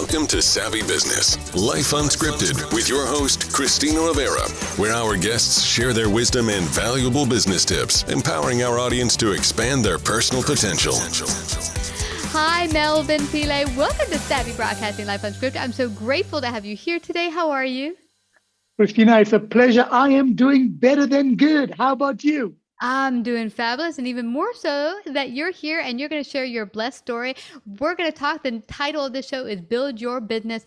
Welcome to Savvy Business, Life Unscripted, with your host, Christina Rivera, where our guests share their wisdom and valuable business tips, empowering our audience to expand their personal potential. Hi, Melvin Pillay. Welcome to Savvy Broadcasting Life Unscripted. I'm so grateful to have you here today. How are you? Christina, it's a pleasure. I am doing better than good. How about you? I'm doing fabulous, and even more so that you're here and you're going to share your blessed story. We're going to talk. The title of this show is Build Your Business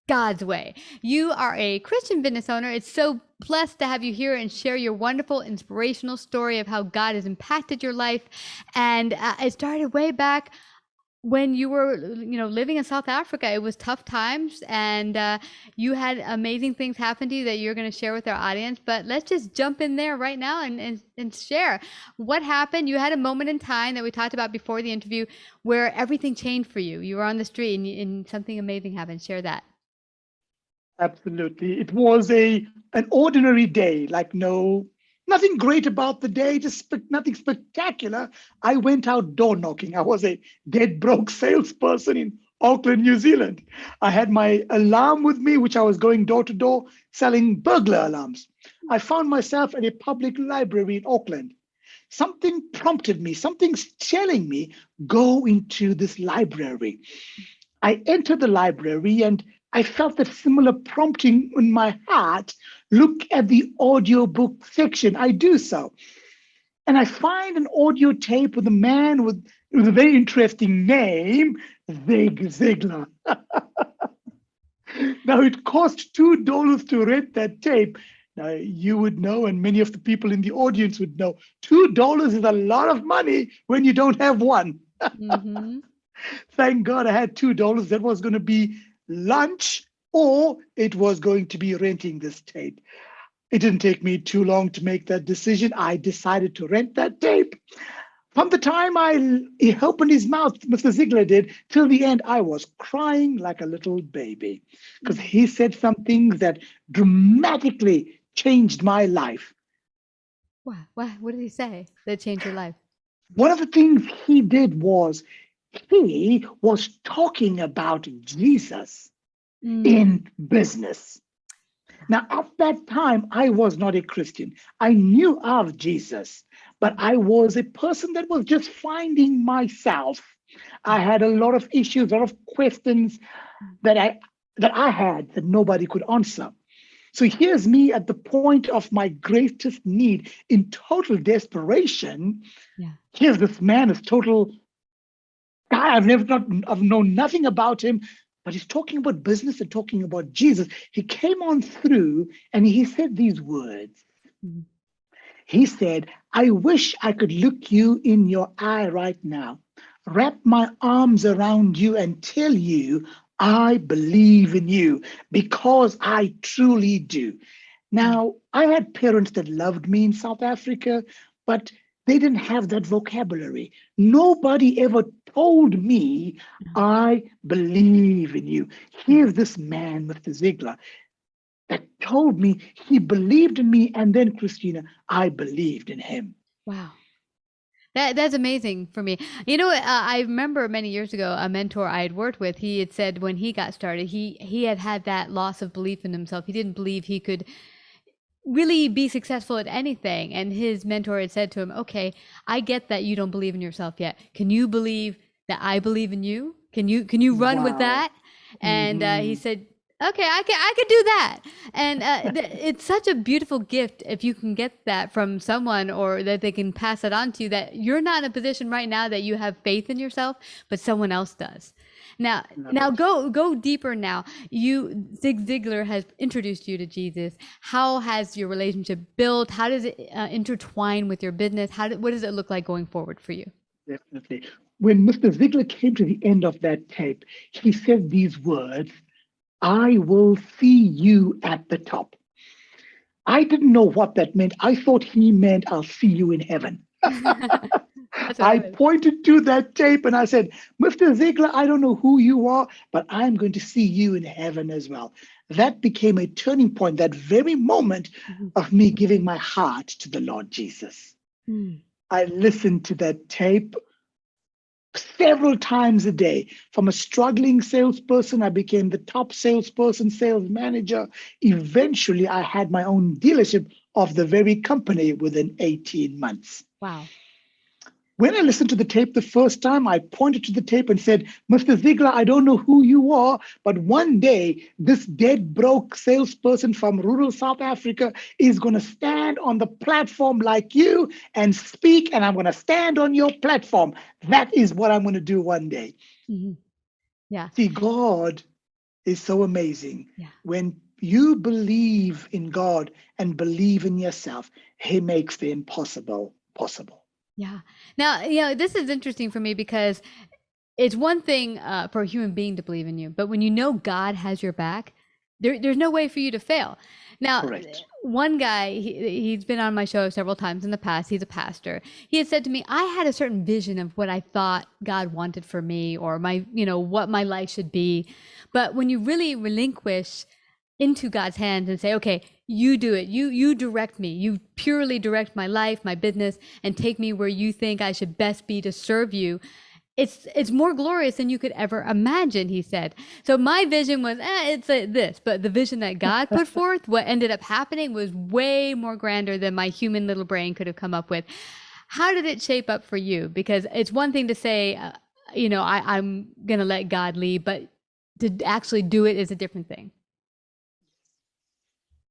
God's Way. You are a Christian business owner. It's so blessed to have you here and share your wonderful, inspirational story of how God has impacted your life. And it started way back when you were, living in South Africa. It was tough times, and you had amazing things happen to you that you're going to share with our audience. But let's just jump in there right now and share what happened. You had a moment in time that we talked about before the interview where everything changed for you. You were on the street and something amazing happened. Share that. Absolutely. It was an ordinary day, nothing great about the day, just nothing spectacular. I went out door knocking. I was a dead broke salesperson in Auckland, New Zealand. I had my alarm with me, which I was going door to door selling burglar alarms. I found myself at a public library in Auckland. Something prompted me, something's telling me, go into this library. I entered the library and I felt that similar prompting in my heart. Look at the audiobook section. I do so. And I find an audio tape with a man with a very interesting name, Zig Ziglar. Now, it cost $2 to rent that tape. Now, you would know, and many of the people in the audience would know, $2 is a lot of money when you don't have one. Mm-hmm. Thank God I had $2. That was going to be lunch, or it was going to be renting this tape. It didn't take me too long to make that decision. I decided to rent that tape. From the time he opened his mouth, Mr. Ziglar did, till the end, I was crying like a little baby because he said some things that dramatically changed my life. Wow. What did he say that changed your life? One of the things he did was he was talking about Jesus in business. Now, at that time, I was not a Christian. I knew of Jesus, but I was a person that was just finding myself. I had a lot of issues, a lot of questions that I had that nobody could answer. So here's me at the point of my greatest need, in total desperation. Yeah. Here's this man, this total guy. I've known nothing about him, but he's talking about business and talking about Jesus. He came on through and he said these words. Mm-hmm. He said, I wish I could look you in your eye right now, wrap my arms around you and tell you I believe in you because I truly do. Now, I had parents that loved me in South Africa, but they didn't have that vocabulary. Nobody ever told me, I believe in you. Here's this man, Mr. Ziglar, that told me he believed in me. And then, Christina, I believed in him. Wow. That's amazing for me. I remember many years ago, a mentor I had worked with, he had said when he got started, he had that loss of belief in himself. He didn't believe he could really be successful at anything. And his mentor had said to him, okay, I get that you don't believe in yourself yet. Can you believe that I believe in you? Can you run with that? And he said, okay, I could do that. And it's such a beautiful gift if you can get that from someone, or that they can pass it on to you, that you're not in a position right now that you have faith in yourself, but someone else does. Now go deeper now. Zig Ziglar has introduced you to Jesus. How has your relationship built? How does it intertwine with your business? What does it look like going forward for you? Definitely. When Mr. Ziglar came to the end of that tape, he said these words, I will see you at the top. I didn't know what that meant. I thought he meant I'll see you in heaven. I pointed to that tape and I said, Mr. Ziglar, I don't know who you are, but I'm going to see you in heaven as well. That became a turning point, that very moment of me giving my heart to the Lord Jesus. I listened to that tape several times a day. From a struggling salesperson, I became the top salesperson, sales manager. Eventually, I had my own dealership of the very company within 18 months. Wow. When I listened to the tape the first time, I pointed to the tape and said, Mr. Ziegler, I don't know who you are, but one day this dead broke salesperson from rural South Africa is going to stand on the platform like you and speak, and I'm going to stand on your platform. That is what I'm going to do one day. Mm-hmm. Yeah. See, God is so amazing. Yeah. When you believe in God and believe in yourself, He makes the impossible possible. Yeah. Now, this is interesting for me because it's one thing for a human being to believe in you, but when you know God has your back, there's no way for you to fail. Now, Correct. One guy, he's been on my show several times in the past. He's a pastor. He had said to me, I had a certain vision of what I thought God wanted for me, or my, what my life should be. But when you really relinquish into God's hands and say, okay, you do it. You direct me. You purely direct my life, my business, and take me where you think I should best be to serve you. It's more glorious than you could ever imagine, he said. So my vision was, it's this, but the vision that God put forth, what ended up happening was way more grander than my human little brain could have come up with. How did it shape up for you? Because it's one thing to say, I'm going to let God lead, but to actually do it is a different thing.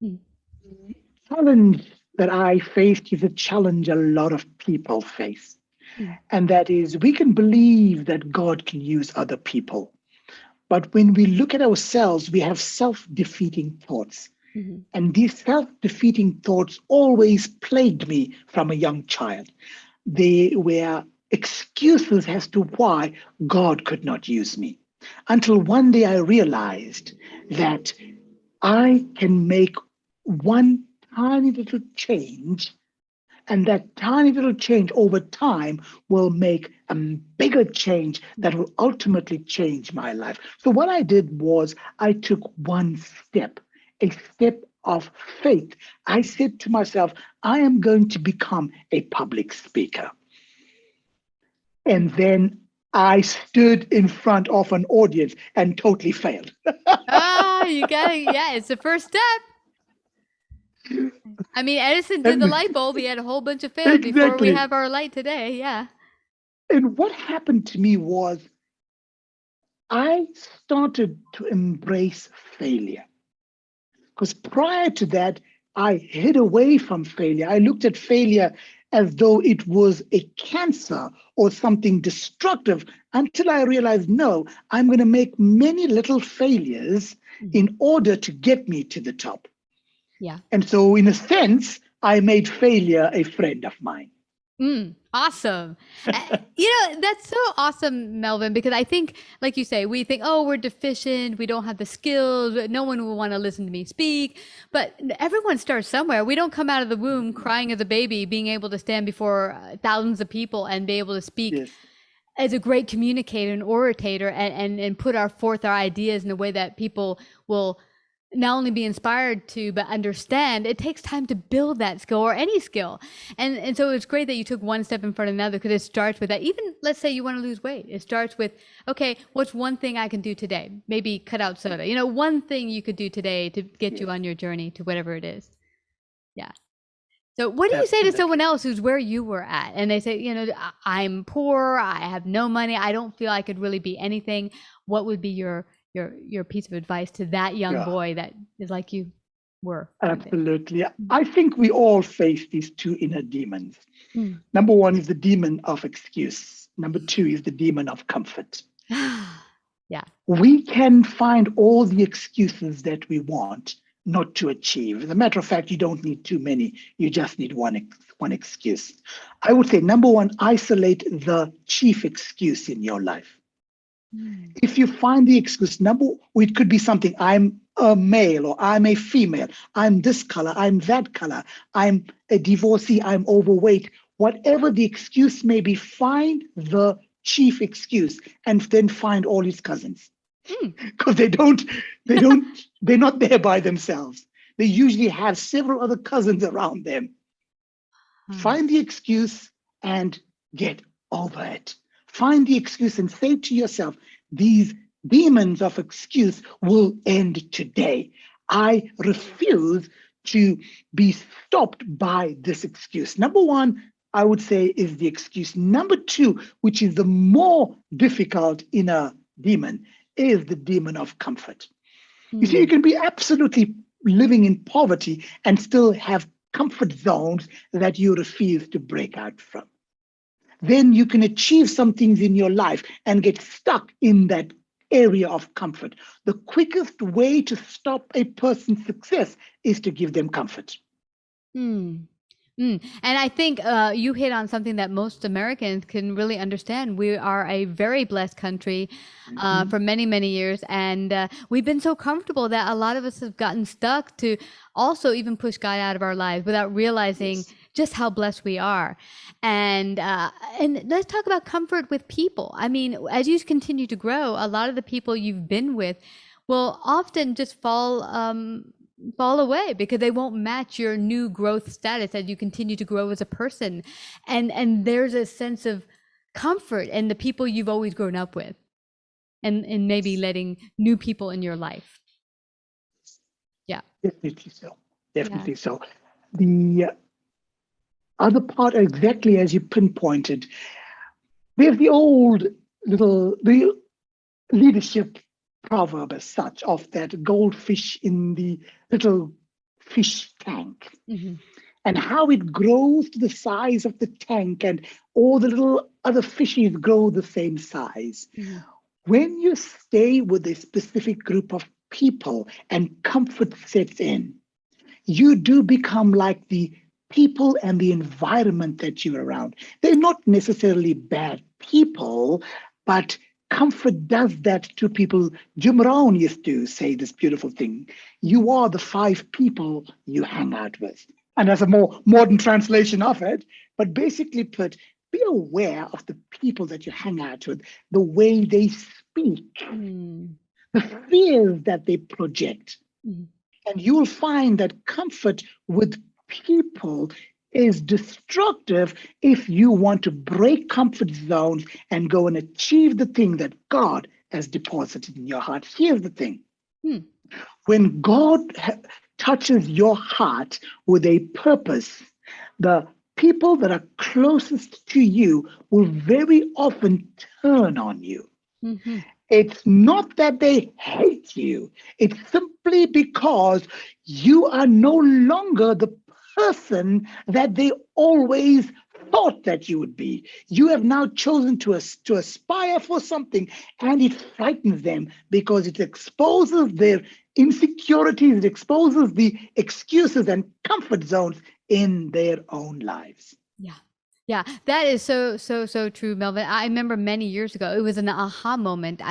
The challenge that I faced is a challenge a lot of people face. And that is, we can believe that God can use other people. But when we look at ourselves, we have self-defeating thoughts. Mm-hmm. And these self-defeating thoughts always plagued me from a young child. They were excuses as to why God could not use me. Until one day I realized that I can make one tiny little change, and that tiny little change over time will make a bigger change that will ultimately change my life. So what I did was I took one step, a step of faith. I said to myself, I am going to become a public speaker. And then I stood in front of an audience and totally failed. You got it. Yeah, it's the first step. I mean, Edison did the light bulb. He had a whole bunch of failures before we have our light today. Yeah. And what happened to me was I started to embrace failure. Because prior to that, I hid away from failure. I looked at failure as though it was a cancer or something destructive, until I realized, no, I'm going to make many little failures in order to get me to the top. Yeah. And so in a sense, I made failure a friend of mine. Awesome. That's so awesome, Melvin, because I think, like you say, we think, oh, we're deficient. We don't have the skills. No one will want to listen to me speak. But everyone starts somewhere. We don't come out of the womb crying as a baby, being able to stand before thousands of people and be able to speak as a great communicator and orator and put forth our ideas in a way that people will not only be inspired to, but understand. It takes time to build that skill, or any skill. And so it's great that you took one step in front of another, because it starts with that. Even let's say you want to lose weight. It starts with, okay, what's one thing I can do today? Maybe cut out soda. One thing you could do today to get you on your journey to whatever it is. Yeah. So what do you say to someone else who's where you were at? And they say, I'm poor, I have no money, I don't feel I could really be anything. What would be your piece of advice to that young boy that is like you were? Absolutely. I think we all face these two inner demons. Number one is the demon of excuse. Number two is the demon of comfort. Yeah. We can find all the excuses that we want not to achieve. As a matter of fact, you don't need too many. You just need one excuse. I would say, number one, isolate the chief excuse in your life. If you find the excuse, it could be something, I'm a male or I'm a female, I'm this color, I'm that color, I'm a divorcee, I'm overweight. Whatever the excuse may be, find the chief excuse and then find all his cousins. Because they're not there by themselves. They usually have several other cousins around them. Find the excuse and get over it. find the excuse and say to yourself, these demons of excuse will end today. I refuse to be stopped by this excuse. Number one, I would say, is the excuse. Number two, which is the more difficult in a demon, is the demon of comfort. You see, you can be absolutely living in poverty and still have comfort zones that you refuse to break out from. Then you can achieve some things in your life and get stuck in that area of comfort. The quickest way to stop a person's success is to give them comfort. And I think you hit on something that most Americans can really understand. We are a very blessed country for many, many years. And we've been so comfortable that a lot of us have gotten stuck to also even push God out of our lives without realizing just how blessed we are. And let's talk about comfort with people. I mean, as you continue to grow, a lot of the people you've been with will often just fall away because they won't match your new growth status as you continue to grow as a person. And there's a sense of comfort in the people you've always grown up with and maybe letting new people in your life. Yeah. Definitely so. Definitely so. The other part, exactly as you pinpointed, there's the leadership proverb as such of that goldfish in the little fish tank, and how it grows to the size of the tank and all the little other fishes grow the same size. When you stay with a specific group of people and comfort sets in, you do become like the people and the environment that you're around. They're not necessarily bad people, but comfort does that to people. Jim Rohn used to say this beautiful thing: you are the 5 people you hang out with. And that's a more modern translation of it. But basically put, be aware of the people that you hang out with, the way they speak, the fears that they project. And you'll find that comfort with people is destructive if you want to break comfort zones and go and achieve the thing that God has deposited in your heart. Here's the thing. When God touches your heart with a purpose, the people that are closest to you will very often turn on you. It's not that they hate you. It's simply because you are no longer the person that they always thought that you would be. You have now chosen to aspire for something, and it frightens them because it exposes their insecurities, it exposes the excuses and comfort zones in their own lives. Yeah, that is so true, Melvin. I remember many years ago, it was an aha moment.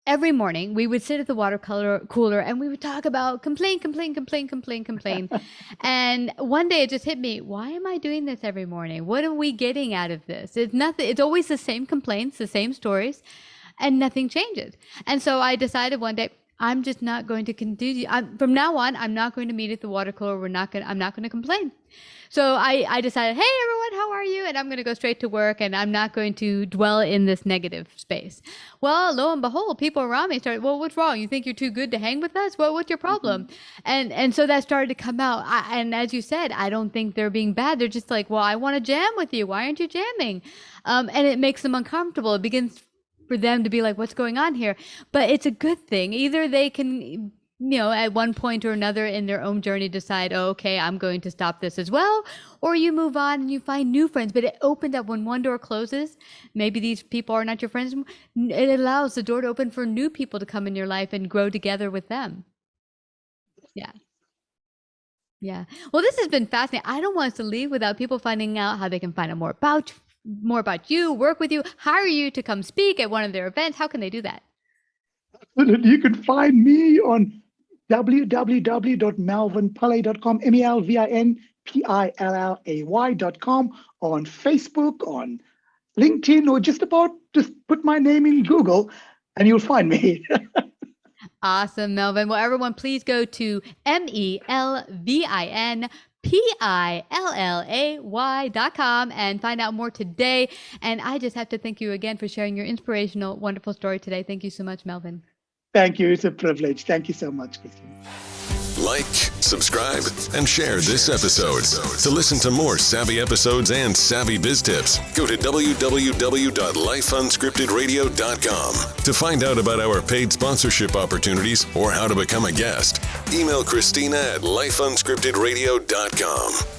Every morning we would sit at the water cooler and we would talk about complain. And one day it just hit me, why am I doing this every morning? What are we getting out of this? It's nothing. It's always the same complaints, the same stories, and nothing changes. And so I decided one day, I'm just not going to continue. From now on, I'm not going to meet at the water cooler. I'm not going to complain. So I decided, hey, everyone, how are you? And I'm going to go straight to work, and I'm not going to dwell in this negative space. Well, lo and behold, people around me started, well, what's wrong? You think you're too good to hang with us? Well, what's your problem? And so that started to come out. And as you said, I don't think they're being bad. They're just like, well, I want to jam with you. Why aren't you jamming? And it makes them uncomfortable. It begins for them to be like, what's going on here? But it's a good thing. Either they can, at one point or another in their own journey decide, oh, okay, I'm going to stop this as well. Or you move on and you find new friends. But it opened up when one door closes. Maybe these people are not your friends. It allows the door to open for new people to come in your life and grow together with them. Yeah. Well, this has been fascinating. I don't want us to leave without people finding out how they can find out more about you, work with you, hire you to come speak at one of their events. How can they do that? You can find me on www.melvinpillay.com, melvinpillay.com, on Facebook, on LinkedIn, or just put my name in Google and you'll find me. Awesome, Melvin. Well, everyone, please go to melvinpillay.com Pillay.com, and find out more today. And I just have to thank you again for sharing your inspirational, wonderful story today. Thank you so much, Melvin. Thank you. It's a privilege. Thank you so much, Christine. Like, subscribe, and share this episode. To listen to more savvy episodes and savvy biz tips, go to www.lifeunscriptedradio.com. To find out about our paid sponsorship opportunities or how to become a guest, email Christina at lifeunscriptedradio.com.